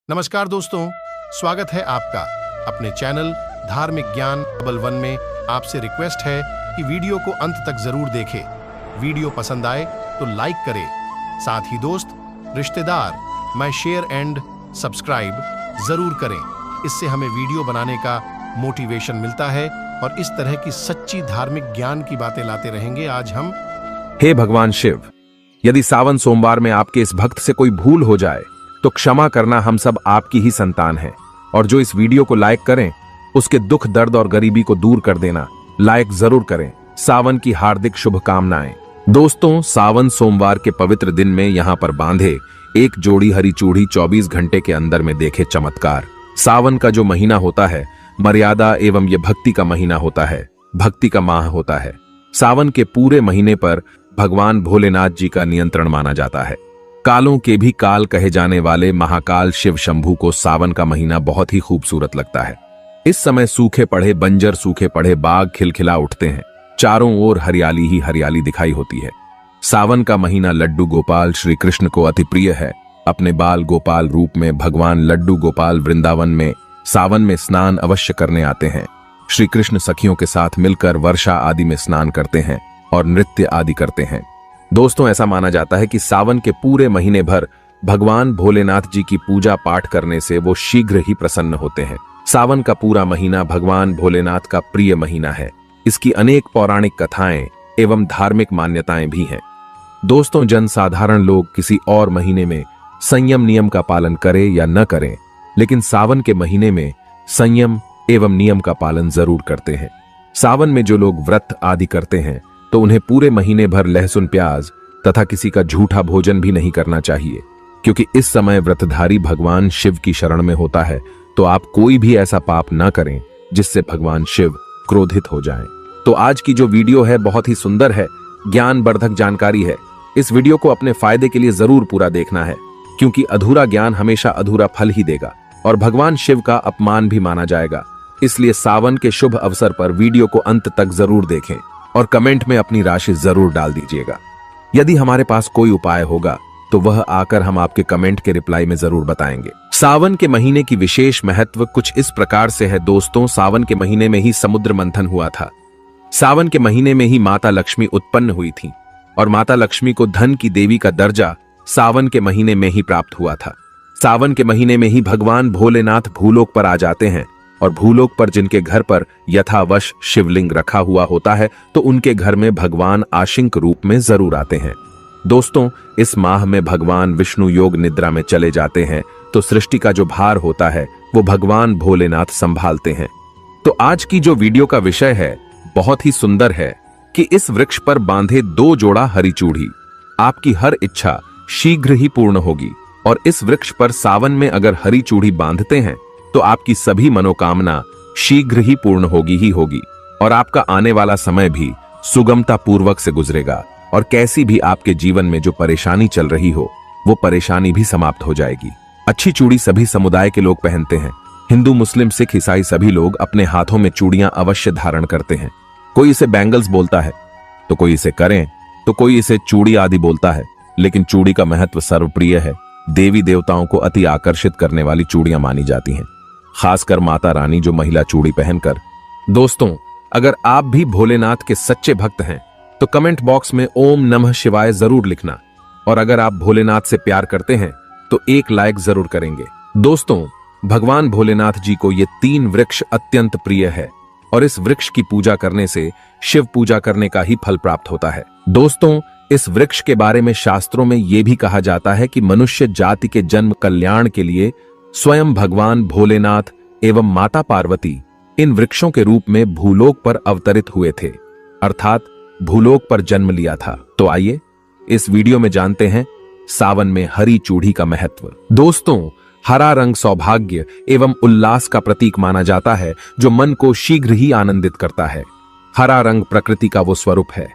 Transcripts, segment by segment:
नमस्कार दोस्तों, स्वागत है आपका अपने चैनल धार्मिक ज्ञान डबल वन में। आपसे रिक्वेस्ट है कि वीडियो को अंत तक जरूर देखें। वीडियो पसंद आए तो लाइक करें, साथ ही दोस्त, रिश्तेदार में शेयर एंड सब्सक्राइब जरूर करें। इससे हमें वीडियो बनाने का मोटिवेशन मिलता है और इस तरह की सच्ची धार्मिक ज्ञान की बातें लाते रहेंगे। आज हम हे भगवान शिव, यदि सावन सोमवार में आपके इस भक्त से कोई भूल हो जाए तो क्षमा करना, हम सब आपकी ही संतान हैं। और जो इस वीडियो को लाइक करें उसके दुख दर्द और गरीबी को दूर कर देना, लाइक जरूर करें। सावन की हार्दिक शुभकामनाएं। दोस्तों, सावन सोमवार के पवित्र दिन में यहाँ पर बांधे एक जोड़ी हरी चूड़ी 24 घंटे के अंदर में देखे चमत्कार। सावन का जो महीना होता है मर्यादा एवं ये भक्ति का महीना होता है, भक्ति का माह होता है। सावन के पूरे महीने पर भगवान भोलेनाथ जी का नियंत्रण माना जाता है। कालों के भी काल कहे जाने वाले महाकाल शिव शंभू को सावन का महीना बहुत ही खूबसूरत लगता है। इस समय सूखे पड़े बंजर सूखे पड़े बाग खिलखिला उठते हैं, चारों ओर हरियाली ही हरियाली दिखाई होती है। सावन का महीना लड्डू गोपाल श्री कृष्ण को अति प्रिय है। अपने बाल गोपाल रूप में भगवान लड्डू गोपाल वृंदावन में सावन में स्नान अवश्य करने आते हैं। श्री कृष्ण सखियों के साथ मिलकर वर्षा आदि में स्नान करते हैं और नृत्य आदि करते हैं। दोस्तों, ऐसा माना जाता है कि सावन के पूरे महीने भर भगवान भोलेनाथ जी की पूजा पाठ करने से वो शीघ्र ही प्रसन्न होते हैं। सावन का पूरा महीना भगवान भोलेनाथ का प्रिय महीना है। इसकी अनेक पौराणिक कथाएं एवं धार्मिक मान्यताएं भी हैं। दोस्तों, जनसाधारण लोग किसी और महीने में संयम नियम का पालन करें या न करें, लेकिन सावन के महीने में संयम एवं नियम का पालन जरूर करते हैं। सावन में जो लोग व्रत आदि करते हैं तो उन्हें पूरे महीने भर लहसुन प्याज तथा किसी का झूठा भोजन भी नहीं करना चाहिए, क्योंकि इस समय व्रतधारी भगवान शिव की शरण में होता है। तो आप कोई भी ऐसा पाप न करें जिससे भगवान शिव क्रोधित हो जाएं। तो आज की जो वीडियो है बहुत ही सुंदर है, ज्ञानवर्धक जानकारी है। इस वीडियो को अपने फायदे के लिए जरूर पूरा देखना है, क्योंकि अधूरा ज्ञान हमेशा अधूरा फल ही देगा और भगवान शिव का अपमान भी माना जाएगा। इसलिए सावन के शुभ अवसर पर वीडियो को अंत तक जरूर देखें और कमेंट में अपनी राशि जरूर डाल दीजिएगा। यदि हमारे पास कोई उपाय होगा तो वह आकर हम आपके कमेंट के रिप्लाई में जरूर बताएंगे। सावन के महीने की विशेष महत्व कुछ इस प्रकार से है। दोस्तों, सावन के महीने में ही समुद्र मंथन हुआ था। सावन के महीने में ही माता लक्ष्मी उत्पन्न हुई थी और माता लक्ष्मी को धन की देवी का दर्जा सावन के महीने में ही प्राप्त हुआ था। सावन के महीने में ही भगवान भोलेनाथ भूलोक पर आ जाते हैं और भूलोक पर जिनके घर पर यथावश शिवलिंग रखा हुआ होता है तो उनके घर में भगवान आशिंक रूप में जरूर आते हैं। दोस्तों, इस माह में भगवान विष्णु योग निद्रा में चले जाते हैं तो सृष्टि का जो भार होता है वो भगवान भोलेनाथ संभालते हैं। तो आज की जो वीडियो का विषय है बहुत ही सुंदर है कि इस वृक्ष पर बांधे 2 जोड़ा हरी चूड़ी, आपकी हर इच्छा शीघ्र ही पूर्ण होगी। और इस वृक्ष पर सावन में अगर हरी चूड़ी बांधते हैं तो आपकी सभी मनोकामना शीघ्र ही पूर्ण होगी ही होगी और आपका आने वाला समय भी सुगमता पूर्वक से गुजरेगा और कैसी भी आपके जीवन में जो परेशानी चल रही हो वो परेशानी भी समाप्त हो जाएगी। अच्छी चूड़ी सभी समुदाय के लोग पहनते हैं। हिंदू, मुस्लिम, सिख, ईसाई सभी लोग अपने हाथों में चूड़ियां अवश्य धारण करते हैं। कोई इसे बैंगल्स बोलता है तो कोई इसे करें तो कोई इसे चूड़ी आदि बोलता है, लेकिन चूड़ी का महत्व सर्वप्रिय है। देवी देवताओं को अति आकर्षित करने वाली चूड़ियां मानी जाती हैं, खासकर माता रानी जो महिला चूड़ी पहनकर। दोस्तों, अगर आप भी भोलेनाथ के सच्चे भक्त हैं तो कमेंट बॉक्स में ओम नमः शिवाय जरूर लिखना, और अगर आप भोलेनाथ से प्यार करते हैं तो एक लाइक जरूर करेंगे। दोस्तों, भगवान भोलेनाथ जी को ये 3 वृक्ष अत्यंत प्रिय है और इस वृक्ष की पूजा करने से शिव पूजा करने का ही फल प्राप्त होता है। दोस्तों, इस वृक्ष के बारे में शास्त्रों में यह भी कहा जाता है कि मनुष्य जाति के जन्म कल्याण के लिए स्वयं भगवान भोलेनाथ एवं माता पार्वती इन वृक्षों के रूप में भूलोक पर अवतरित हुए थे, अर्थात भूलोक पर जन्म लिया था। तो आइए इस वीडियो में जानते हैं सावन में हरी चूड़ी का महत्व। दोस्तों, हरा रंग सौभाग्य एवं उल्लास का प्रतीक माना जाता है जो मन को शीघ्र ही आनंदित करता है। हरा रंग प्रकृति का वो स्वरूप है।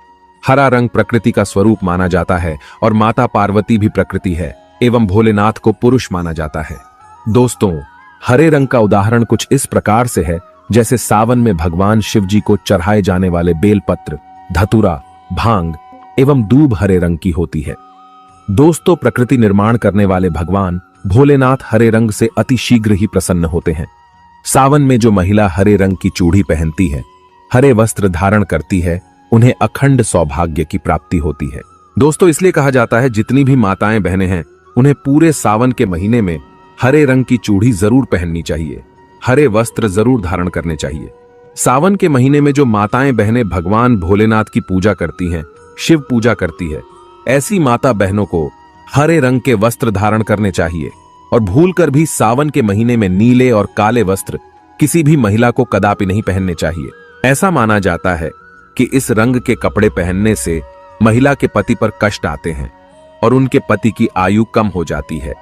हरा रंग प्रकृति का स्वरूप माना जाता है और माता पार्वती भी प्रकृति है एवं भोलेनाथ को पुरुष माना जाता है। दोस्तों, हरे रंग का उदाहरण कुछ इस प्रकार से है जैसे सावन में भगवान शिव जी को चढ़ाए जाने वाले बेलपत्र, धतूरा, भांग एवं दूब हरे रंग की होती है। दोस्तों, प्रकृति निर्माण करने वाले भगवान भोलेनाथ हरे रंग से अति शीघ्र ही प्रसन्न होते हैं। सावन में जो महिला हरे रंग की चूड़ी पहनती है, हरे वस्त्र धारण करती है, उन्हें अखंड सौभाग्य की प्राप्ति होती है। दोस्तों, इसलिए कहा जाता है जितनी भी माताएं बहनें हैं उन्हें पूरे सावन के महीने में हरे रंग की चूड़ी जरूर पहननी चाहिए, हरे वस्त्र जरूर धारण करने चाहिए। सावन के महीने में जो माताएं बहनें भगवान भोलेनाथ की पूजा करती हैं, शिव पूजा करती है, ऐसी माता बहनों को हरे रंग के वस्त्र धारण करने चाहिए और भूलकर भी सावन के महीने में नीले और काले वस्त्र किसी भी महिला को कदापि नहीं पहनने चाहिए। ऐसा माना जाता है कि इस रंग के कपड़े पहनने से महिला के पति पर कष्ट आते हैं और उनके पति की आयु कम हो जाती है।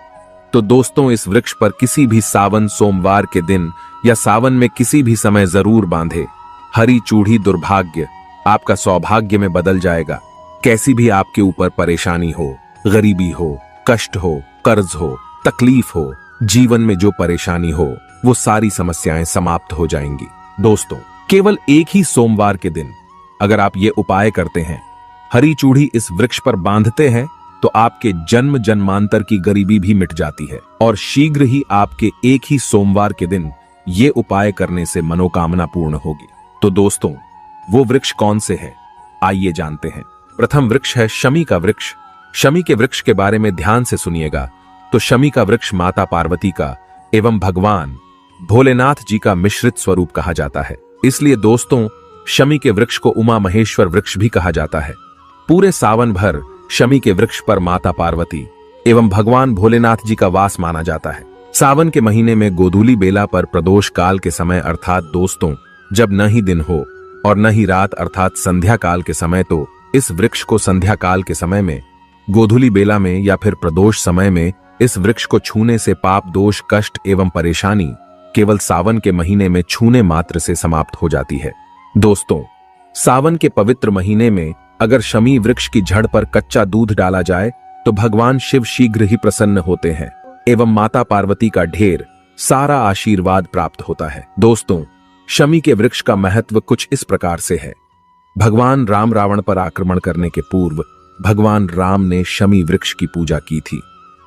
तो दोस्तों, इस वृक्ष पर किसी भी सावन सोमवार के दिन या सावन में किसी भी समय जरूर बांधे। हरी चूड़ी दुर्भाग्य आपका सौभाग्य में बदल जाएगा। कैसी भी आपके ऊपर परेशानी हो, गरीबी हो, कष्ट हो, कर्ज हो, तकलीफ हो, जीवन में जो परेशानी हो, वो सारी समस्याएं समाप्त हो जाएंगी। दोस्तों, केवल एक ही सोमवार के दिन अगर आप ये उपाय करते हैं, हरी चूड़ी इस वृक्ष पर बांधते हैं, तो आपके जन्म जन्मांतर की गरीबी भी मिट जाती है और शीघ्र ही आपके एक ही सोमवार के दिन ये उपाय करने से मनोकामना पूर्ण होगी। तो दोस्तों, वो वृक्ष कौन से है, आइए जानते हैं। प्रथम वृक्ष है शमी का वृक्ष। शमी के वृक्ष के बारे में ध्यान से सुनिएगा। तो शमी का वृक्ष माता पार्वती का एवं भगवान भोलेनाथ जी का मिश्रित स्वरूप कहा जाता है। इसलिए दोस्तों, शमी के वृक्ष को उमा महेश्वर वृक्ष भी कहा जाता है। पूरे सावन भर शमी के वृक्ष पर माता पार्वती एवं भगवान भोलेनाथ जी का वास माना जाता है। सावन के महीने में गोधूली बेला पर प्रदोष काल के समय अर्थात दोस्तों जब न ही दिन हो और न ही रात अर्थात संध्या काल के समय, तो इस वृक्ष को संध्या काल के समय में, गोधूली बेला में या फिर प्रदोष समय में इस वृक्ष को छूने से पाप दोष कष्ट एवं परेशानी केवल सावन के महीने में छूने मात्र से समाप्त हो जाती है। दोस्तों, सावन के पवित्र महीने में अगर शमी वृक्ष की जड़ पर कच्चा दूध डाला जाए तो भगवान शिव शीघ्र ही प्रसन्न होते हैं एवं माता पार्वती का ढेर सारा आशीर्वाद प्राप्त होता है। दोस्तों, शमी के वृक्ष का महत्व कुछ इस प्रकार से है। भगवान राम रावण पर आक्रमण करने के पूर्व भगवान राम ने शमी वृक्ष की पूजा की थी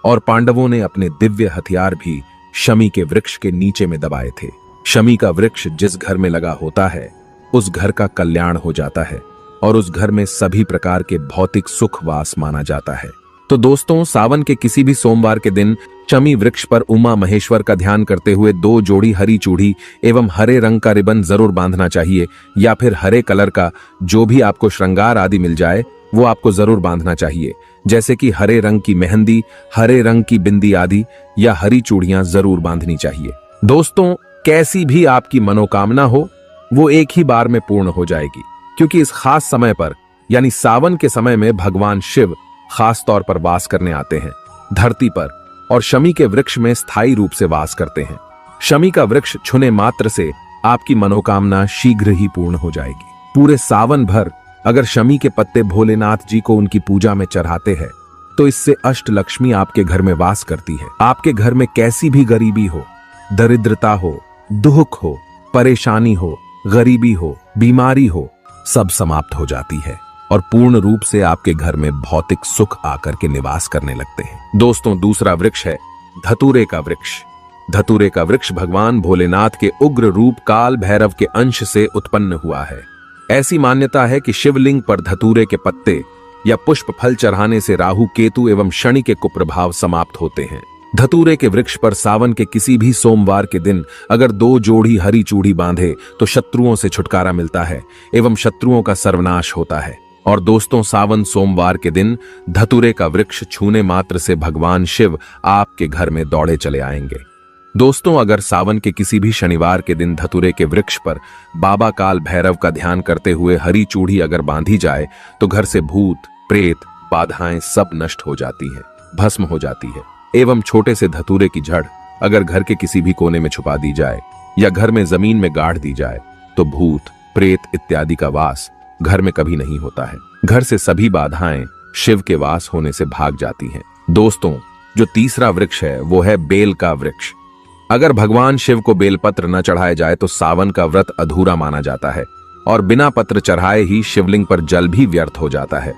और पांडवों ने अपने दिव्य हथियार भी शमी के वृक्ष के नीचे में दबाए थे। शमी का वृक्ष जिस घर में लगा होता है उस घर का कल्याण हो जाता है और उस घर में सभी प्रकार के भौतिक सुख वास माना जाता है। तो दोस्तों, सावन के किसी भी सोमवार के दिन शमी वृक्ष पर उमा महेश्वर का ध्यान करते हुए 2 जोड़ी हरी चूड़ी एवं हरे रंग का रिबन जरूर बांधना चाहिए, या फिर हरे कलर का जो भी आपको श्रृंगार आदि मिल जाए वो आपको जरूर बांधना चाहिए, जैसे कि हरे रंग की मेहंदी, हरे रंग की बिंदी आदि या हरी चूड़ियां जरूर बांधनी चाहिए। दोस्तों, कैसी भी आपकी मनोकामना हो वो एक ही बार में पूर्ण हो जाएगी, क्योंकि इस खास समय पर यानी सावन के समय में भगवान शिव खास तौर पर वास करने आते हैं धरती पर और शमी के वृक्ष में स्थायी रूप से वास करते हैं। शमी का वृक्ष छूने मात्र से आपकी मनोकामना शीघ्र ही पूर्ण हो जाएगी। पूरे सावन भर अगर शमी के पत्ते भोलेनाथ जी को उनकी पूजा में चढ़ाते हैं तो इससे अष्ट लक्ष्मी आपके घर में वास करती है। आपके घर में कैसी भी गरीबी हो, दरिद्रता हो, दुख हो, परेशानी हो, गरीबी हो, बीमारी हो, सब समाप्त हो जाती है और पूर्ण रूप से आपके घर में भौतिक सुख आकर के निवास करने लगते हैं। दोस्तों, दूसरा वृक्ष है धतूरे का वृक्ष। धतूरे का वृक्ष भगवान भोलेनाथ के उग्र रूप काल भैरव के अंश से उत्पन्न हुआ है। ऐसी मान्यता है कि शिवलिंग पर धतूरे के पत्ते या पुष्प फल चढ़ाने से राहु केतु एवं शनि के कुप्रभाव समाप्त होते हैं। धतूरे के वृक्ष पर सावन के किसी भी सोमवार के दिन अगर 2 जोड़ी हरी चूड़ी बांधे तो शत्रुओं से छुटकारा मिलता है एवं शत्रुओं का सर्वनाश होता है। और दोस्तों, सावन सोमवार के दिन धतूरे का वृक्ष छूने मात्र से भगवान शिव आपके घर में दौड़े चले आएंगे। दोस्तों, अगर सावन के किसी भी शनिवार के दिन धतूरे के वृक्ष पर बाबा काल भैरव का ध्यान करते हुए हरी चूड़ी अगर बांधी जाए तो घर से भूत प्रेत बाधाएं सब नष्ट हो जाती है, भस्म हो जाती है। एवं छोटे से धतूरे की जड़ अगर घर के किसी भी कोने में छुपा दी जाए या घर में जमीन में गाड़ दी जाए तो भूत प्रेत इत्यादि का वास घर में कभी नहीं होता है। घर से सभी बाधाएं शिव के वास होने से भाग जाती हैं। दोस्तों, जो तीसरा वृक्ष है वो है बेल का वृक्ष। अगर भगवान शिव को बेलपत्र न चढ़ाए जाए तो सावन का व्रत अधूरा माना जाता है और बिना पत्र चढ़ाए ही शिवलिंग पर जल भी व्यर्थ हो जाता है।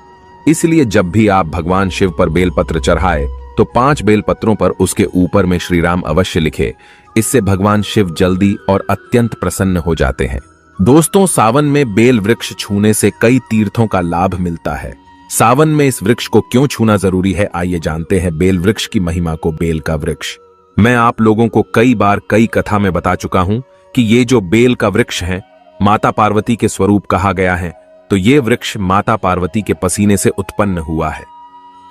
इसलिए जब भी आप भगवान शिव पर बेलपत्र चढ़ाए तो 5 बेलपत्रों पर उसके ऊपर में श्री राम अवश्य लिखे। इससे भगवान शिव जल्दी और अत्यंत प्रसन्न हो जाते हैं। दोस्तों, सावन में बेल वृक्ष छूने से कई तीर्थों का लाभ मिलता है। सावन में इस वृक्ष को क्यों छूना जरूरी है, आइए जानते हैं बेल वृक्ष की महिमा को। बेल का वृक्ष मैं आप लोगों को कई बार कई कथा में बता चुका हूं कि ये जो बेल का वृक्ष है माता पार्वती के स्वरूप कहा गया है। तो ये वृक्ष माता पार्वती के पसीने से उत्पन्न हुआ है।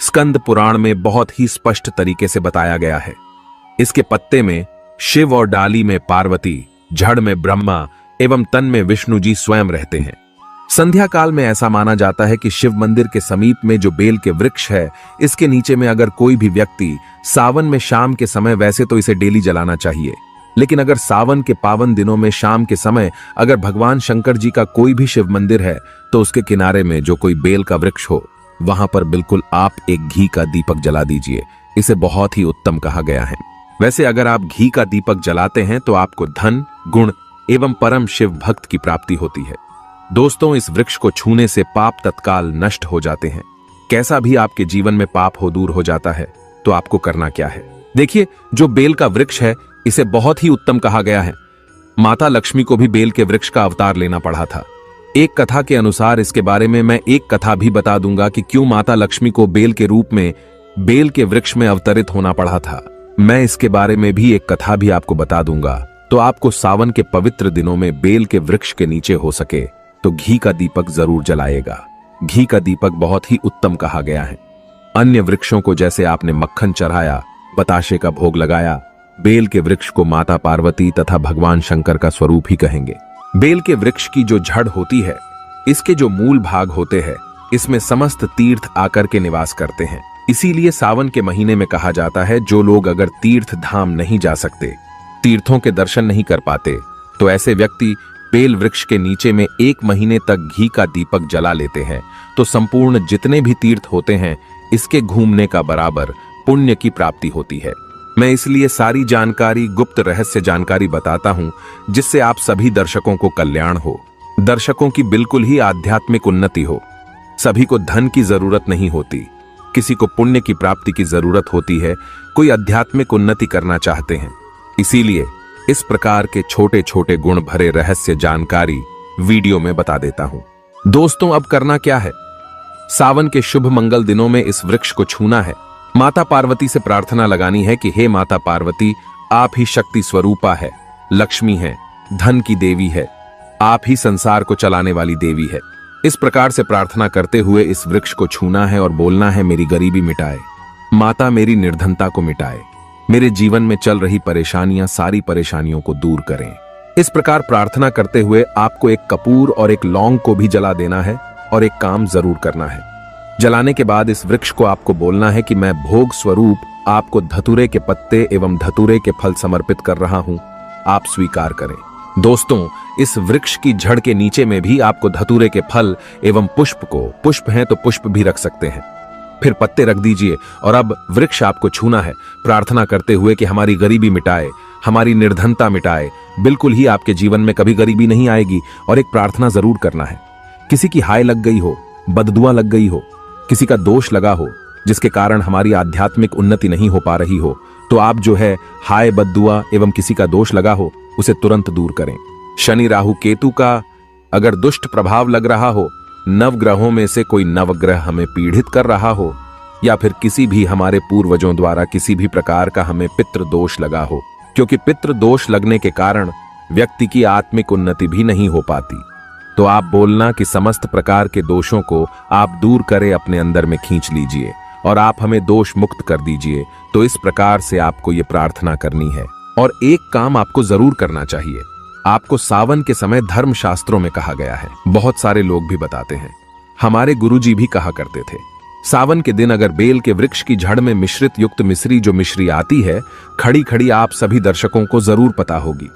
स्कंद पुराण में बहुत ही स्पष्ट तरीके से बताया गया है। इसके पत्ते में शिव और डाली में पार्वती, जड़ में ब्रह्मा एवं तन में विष्णु जी स्वयं रहते हैं। संध्या काल में ऐसा माना जाता है कि शिव मंदिर के समीप में जो बेल के वृक्ष है, इसके नीचे में अगर कोई भी व्यक्ति सावन में शाम के समय, वैसे तो इसे डेली जलाना चाहिए, लेकिन अगर सावन के पावन दिनों में शाम के समय अगर भगवान शंकर जी का कोई भी शिव मंदिर है तो उसके किनारे में जो कोई बेल का वृक्ष हो, वहां पर बिल्कुल आप एक घी का दीपक जला दीजिए। इसे बहुत ही उत्तम कहा गया है। वैसे अगर आप घी का दीपक जलाते हैं तो आपको धन, गुण एवं परम शिव भक्त की प्राप्ति होती है। दोस्तों, इस वृक्ष को छूने से पाप तत्काल नष्ट हो जाते हैं। कैसा भी आपके जीवन में पाप हो दूर हो जाता है। तो आपको करना क्या है, देखिए, जो बेल का वृक्ष है इसे बहुत ही उत्तम कहा गया है। माता लक्ष्मी को भी बेल के वृक्ष का अवतार लेना पड़ा था। एक कथा के अनुसार, इसके बारे में मैं एक कथा भी बता दूंगा कि क्यों माता लक्ष्मी को बेल के रूप में बेल के वृक्ष में अवतरित होना पड़ा था। मैं इसके बारे में भी एक कथा भी आपको बता दूंगा। तो आपको सावन के पवित्र दिनों में बेल के वृक्ष के नीचे हो सके तो घी का दीपक जरूर जलाएगा। घी का दीपक बहुत ही उत्तम कहा गया है। अन्य वृक्षों को जैसे आपने मक्खन चढ़ाया, बताशे का भोग लगाया, बेल के वृक्ष को माता पार्वती तथा भगवान शंकर का स्वरूप ही कहेंगे। बेल के वृक्ष की जो जड़ होती है, इसके जो मूल भाग होते हैं, इसमें समस्त तीर्थ आकर के निवास करते हैं। इसीलिए सावन के महीने में कहा जाता है, जो लोग अगर तीर्थ धाम नहीं जा सकते, तीर्थों के दर्शन नहीं कर पाते, तो ऐसे व्यक्ति बेल वृक्ष के नीचे में 1 महीने तक घी का दीपक जला लेते हैं तो संपूर्ण जितने भी तीर्थ होते हैं, इसके घूमने का बराबर पुण्य की प्राप्ति होती है। मैं इसलिए सारी जानकारी, गुप्त रहस्य जानकारी बताता हूं, जिससे आप सभी दर्शकों को कल्याण हो, दर्शकों की बिल्कुल ही आध्यात्मिक उन्नति हो। सभी को धन की जरूरत नहीं होती, किसी को पुण्य की प्राप्ति की जरूरत होती है, कोई आध्यात्मिक उन्नति करना चाहते हैं। इसीलिए इस प्रकार के छोटे छोटे गुण भरे रहस्य जानकारी वीडियो में बता देता हूं। दोस्तों, अब करना क्या है, सावन के शुभ मंगल दिनों में इस वृक्ष को छूना है। माता पार्वती से प्रार्थना लगानी है कि हे माता पार्वती, आप ही शक्ति स्वरूपा है, लक्ष्मी है, धन की देवी है, आप ही संसार को चलाने वाली देवी है। इस प्रकार से प्रार्थना करते हुए इस वृक्ष को छूना है और बोलना है, मेरी गरीबी मिटाए माता, मेरी निर्धनता को मिटाए, मेरे जीवन में चल रही परेशानियां, सारी परेशानियों को दूर करें। इस प्रकार प्रार्थना करते हुए आपको एक कपूर और एक लौंग को भी जला देना है और एक काम जरूर करना है। जलाने के बाद इस वृक्ष को आपको बोलना है कि मैं भोग स्वरूप आपको धतूरे के पत्ते एवं धतूरे के फल समर्पित कर रहा हूं, आप स्वीकार करें। दोस्तों, इस वृक्ष की जड़ के नीचे में भी आपको धतूरे के फल एवं पुष्प को, पुष्प हैं तो पुष्प भी रख सकते हैं, फिर पत्ते रख दीजिए और अब वृक्ष आपको छूना है, प्रार्थना करते हुए कि हमारी गरीबी मिटाए, हमारी निर्धनता मिटाए, बिल्कुल ही आपके जीवन में कभी गरीबी नहीं आएगी। और एक प्रार्थना जरूर करना है, किसी की हाय लग गई हो, बददुआ लग गई हो, किसी का दोष लगा हो, जिसके कारण हमारी आध्यात्मिक उन्नति नहीं हो पा रही हो, तो आप जो है हाय, बददुआ एवं किसी का दोष लगा हो, उसे तुरंत दूर करें। शनि, राहु, केतु का अगर दुष्ट प्रभाव लग रहा हो, नवग्रहों में से कोई नवग्रह हमें पीड़ित कर रहा हो, या फिर किसी भी हमारे पूर्वजों द्वारा किसी भी प्रकार का हमें पितृ दोष लगा हो, क्योंकि पितृ दोष लगने के कारण व्यक्ति की आत्मिक उन्नति भी नहीं हो पाती, तो आप बोलना कि समस्त प्रकार के दोषों को आप दूर करें, अपने अंदर में खींच लीजिए और आप हमें दोष मुक्त कर दीजिए। तो इस प्रकार से आपको ये प्रार्थना करनी है। और एक काम आपको जरूर करना चाहिए, आपको सावन के समय धर्म शास्त्रों में कहा गया है, बहुत सारे लोग भी बताते हैं, हमारे गुरुजी भी कहा करते थे, सावन के दिन अगर बेल के वृक्ष की जड़ में मिश्रित युक्त मिश्री, जो मिश्री आती है खड़ी खड़ी, आप सभी दर्शकों को जरूर पता होगी,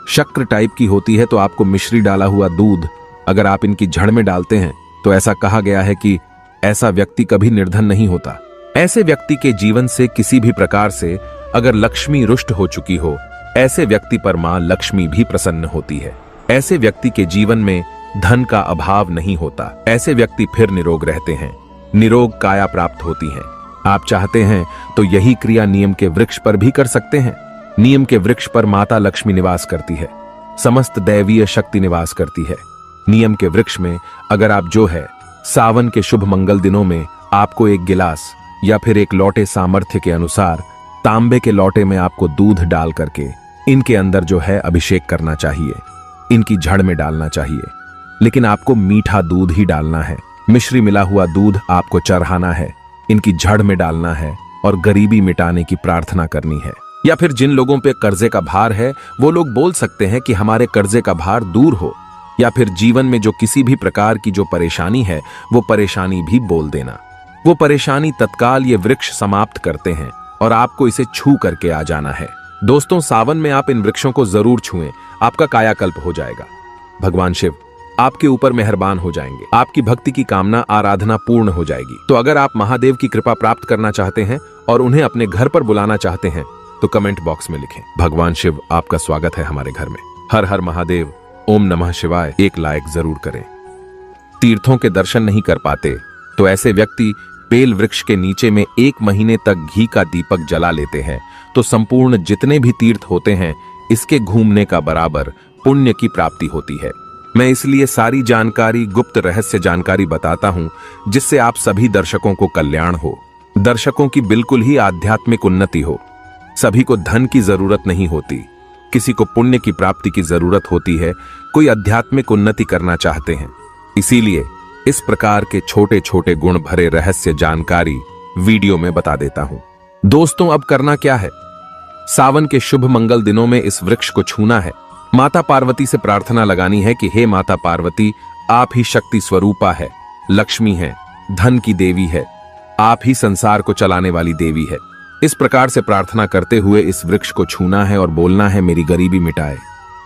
शक्कर टाइप की होती है, तो आपको मिश्री डाला हुआ दूध अगर आप इनकी जड़ में डालते हैं तो ऐसा कहा गया है कि ऐसा व्यक्ति कभी निर्धन नहीं होता। ऐसे व्यक्ति के जीवन से किसी भी प्रकार से अगर लक्ष्मी रुष्ट हो चुकी हो, ऐसे व्यक्ति पर मां लक्ष्मी भी प्रसन्न होती है। ऐसे व्यक्ति के जीवन में धन का अभाव नहीं होता, ऐसे व्यक्ति फिर निरोग रहते हैं। निरोग काया प्राप्त होती है। आप चाहते हैं तो यही क्रिया नीम के वृक्ष पर भी कर सकते हैं। नीम के वृक्ष पर माता लक्ष्मी निवास करती है, समस्त दैवीय शक्ति निवास करती है। नीम के वृक्ष में अगर आप जो है सावन के शुभ मंगल दिनों में आपको एक गिलास या फिर एक लोटे सामर्थ्य के अनुसार तांबे के लोटे में आपको दूध डाल करके इनके अंदर जो है अभिषेक करना चाहिए, इनकी जड़ में डालना चाहिए। लेकिन आपको मीठा दूध ही डालना है, मिश्री मिला हुआ दूध आपको चढ़ाना है, इनकी जड़ में डालना है और गरीबी मिटाने की प्रार्थना करनी है। या फिर जिन लोगों पे कर्जे का भार है वो लोग बोल सकते हैं कि हमारे कर्जे का भार दूर हो, या फिर जीवन में जो किसी भी प्रकार की जो परेशानी है वो परेशानी भी बोल देना। वो परेशानी तत्काल ये वृक्ष समाप्त करते हैं और आपको इसे छू करके आ जाना है। दोस्तों, सावन में आप इन वृक्षों को जरूर छुएं, आपका कायाकल्प हो जाएगा। भगवान शिव आपके ऊपर मेहरबान हो जाएंगे, आपकी भक्ति की कामना आराधना पूर्ण हो जाएगी। तो अगर आप महादेव की कृपा प्राप्त करना चाहते हैं और उन्हें अपने घर पर बुलाना चाहते हैं तो कमेंट बॉक्स में लिखें, भगवान शिव आपका स्वागत है हमारे घर में। हर हर महादेव, ओम नमः शिवाय एक लाइक जरूर करें। तीर्थों के दर्शन नहीं कर पाते तो ऐसे व्यक्ति बेल वृक्ष के नीचे में 1 महीने तक घी का दीपक जला लेते हैं तो संपूर्ण जितने भी तीर्थ होते हैं इसके घूमने का बराबर पुण्य की प्राप्ति होती है। मैं इसलिए सारी जानकारी, गुप्त रहस्य जानकारी बताता हूं जिससे आप सभी दर्शकों को कल्याण हो, दर्शकों की बिल्कुल ही आध्यात्मिक उन्नति हो। सभी को धन की जरूरत नहीं होती, किसी को पुण्य की प्राप्ति की जरूरत होती है, कोई आध्यात्मिक उन्नति करना चाहते हैं। इसीलिए इस प्रकार के छोटे छोटे गुण भरे रहस्य जानकारी वीडियो में बता देता हूं। दोस्तों, अब करना क्या है? सावन के शुभ मंगल दिनों में इस वृक्ष को छूना है, माता पार्वती से प्रार्थना लगानी है कि हे माता पार्वती, आप ही शक्ति स्वरूपा है, लक्ष्मी है, धन की देवी है, आप ही संसार को चलाने वाली देवी है। इस प्रकार से प्रार्थना करते हुए इस वृक्ष को छूना है और बोलना है, मेरी गरीबी मिटाए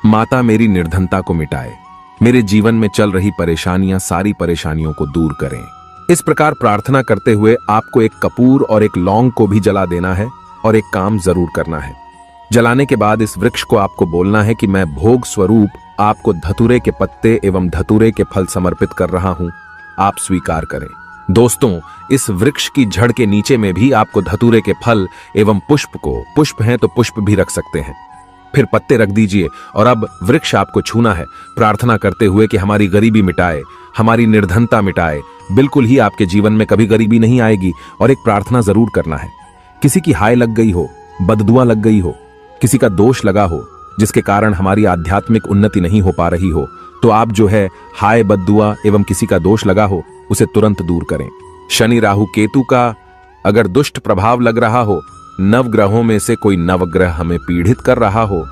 माता, मेरी निर्धनता को मिटाए, मेरे जीवन में चल रही परेशानियां सारी परेशानियों को दूर करें। इस प्रकार प्रार्थना करते हुए आपको एक कपूर और एक लौंग को भी जला देना है और एक काम जरूर करना है। जलाने के बाद इस वृक्ष को आपको बोलना है कि मैं भोग स्वरूप आपको धतूरे के पत्ते एवं धतूरे के फल समर्पित कर रहा हूं, आप स्वीकार करें। दोस्तों, इस वृक्ष की जड़ के नीचे में भी आपको धतूरे के फल एवं पुष्प हैं तो पुष्प भी रख सकते हैं, फिर पत्ते रख दीजिए और अब वृक्ष आपको छूना है, प्रार्थना करते हुए कि हमारी गरीबी मिटाए, हमारी निर्धनता मिटाए, बिल्कुल ही आपके जीवन में कभी गरीबी नहीं आएगी। और एक प्रार्थना जरूर करना है, किसी की हाय लग गई हो, बददुआ लग गई हो, किसी का दोष लगा हो जिसके कारण हमारी आध्यात्मिक उन्नति नहीं हो पा रही हो, तो आप जो है हाय बददुआ एवं किसी का दोष लगा हो उसे तुरंत दूर करें। शनि राहु केतु का अगर दुष्ट प्रभाव लग रहा हो, नवग्रहों में से कोई नवग्रह हमें पीड़ित कर रहा हो,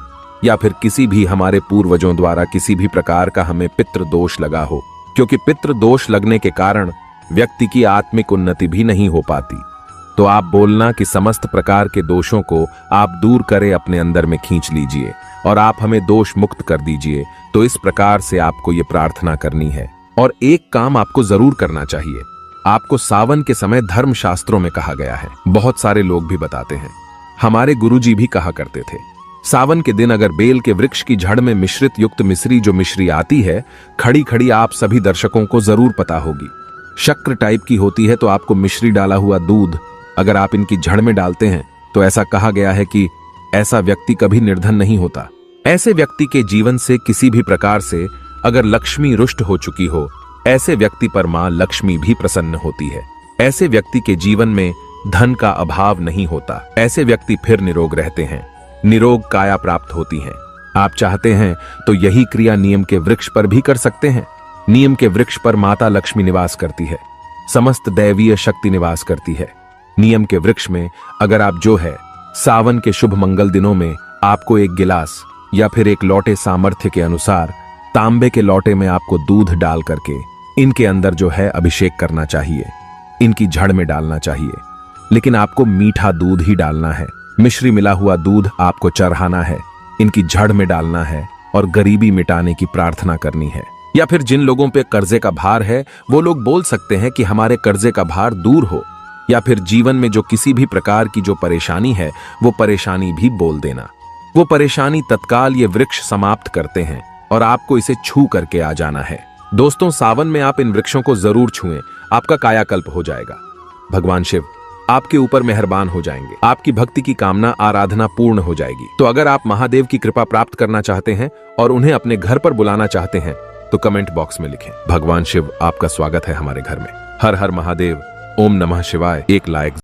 या फिर किसी भी हमारे पूर्वजों द्वारा किसी भी प्रकार का हमें पितृ दोष लगा हो, क्योंकि पितृ दोष लगने के कारण व्यक्ति की आत्मिक उन्नति भी नहीं हो पाती, तो आप बोलना कि समस्त प्रकार के दोषों को आप दूर करें, अपने अंदर में खींच लीजिए और आप हमें दोष मुक्त कर दीजिए। तो इस प्रकार से आपको ये प्रार्थना करनी है। और एक काम आपको जरूर करना चाहिए, आपको सावन के समय धर्म शास्त्रों में कहा गया है, बहुत सारे लोग भी बताते हैं, हमारे गुरुजी भी कहा करते थे, सावन के दिन अगर बेल के वृक्ष की जड़ में मिश्रित युक्त मिश्री जो मिश्री आती है, खड़ी खड़ी आप सभी दर्शकों को जरूर पता होगी, शक्कर टाइप की होती है, तो आपको मिश्री डाला हुआ दूध अगर आप इनकी जड़ में डालते हैं तो ऐसा कहा गया है कि ऐसा व्यक्ति कभी निर्धन नहीं होता। ऐसे व्यक्ति के जीवन से किसी भी प्रकार से अगर लक्ष्मी रुष्ट हो चुकी हो, ऐसे व्यक्ति पर मां लक्ष्मी भी प्रसन्न होती है। ऐसे व्यक्ति के जीवन में धन का अभाव नहीं होता, ऐसे व्यक्ति फिर निरोग रहते हैं, निरोग काया प्राप्त होती है। आप चाहते हैं तो यही क्रिया नीम के वृक्ष पर भी कर सकते हैं। नीम के वृक्ष पर माता लक्ष्मी निवास करती है, समस्त दैवीय शक्ति निवास करती है। नीम के वृक्ष में अगर आप जो है सावन के शुभ मंगल दिनों में आपको एक गिलास या फिर एक लोटे सामर्थ्य के अनुसार तांबे के लोटे में आपको दूध डाल करके इनके अंदर जो है अभिषेक करना चाहिए, इनकी जड़ में डालना चाहिए, लेकिन आपको मीठा दूध ही डालना है, मिश्री मिला हुआ दूध आपको चढ़ाना है, इनकी जड़ में डालना है और गरीबी मिटाने की प्रार्थना करनी है। या फिर जिन लोगों पे कर्जे का भार है वो लोग बोल सकते हैं कि हमारे कर्जे का भार दूर हो, या फिर जीवन में जो किसी भी प्रकार की जो परेशानी है वो परेशानी भी बोल देना। वो परेशानी तत्काल ये वृक्ष समाप्त करते हैं और आपको इसे छू करके आ जाना है। दोस्तों, सावन में आप इन वृक्षों को जरूर छुएं, आपका कायाकल्प हो जाएगा। भगवान शिव आपके ऊपर मेहरबान हो जाएंगे। आपकी भक्ति की कामना आराधना पूर्ण हो जाएगी। तो अगर आप महादेव की कृपा प्राप्त करना चाहते हैं और उन्हें अपने घर पर बुलाना चाहते हैं तो कमेंट बॉक्स में लिखें, भगवान शिव आपका स्वागत है हमारे घर में। हर हर महादेव। ओम नमः शिवाय। एक लाइक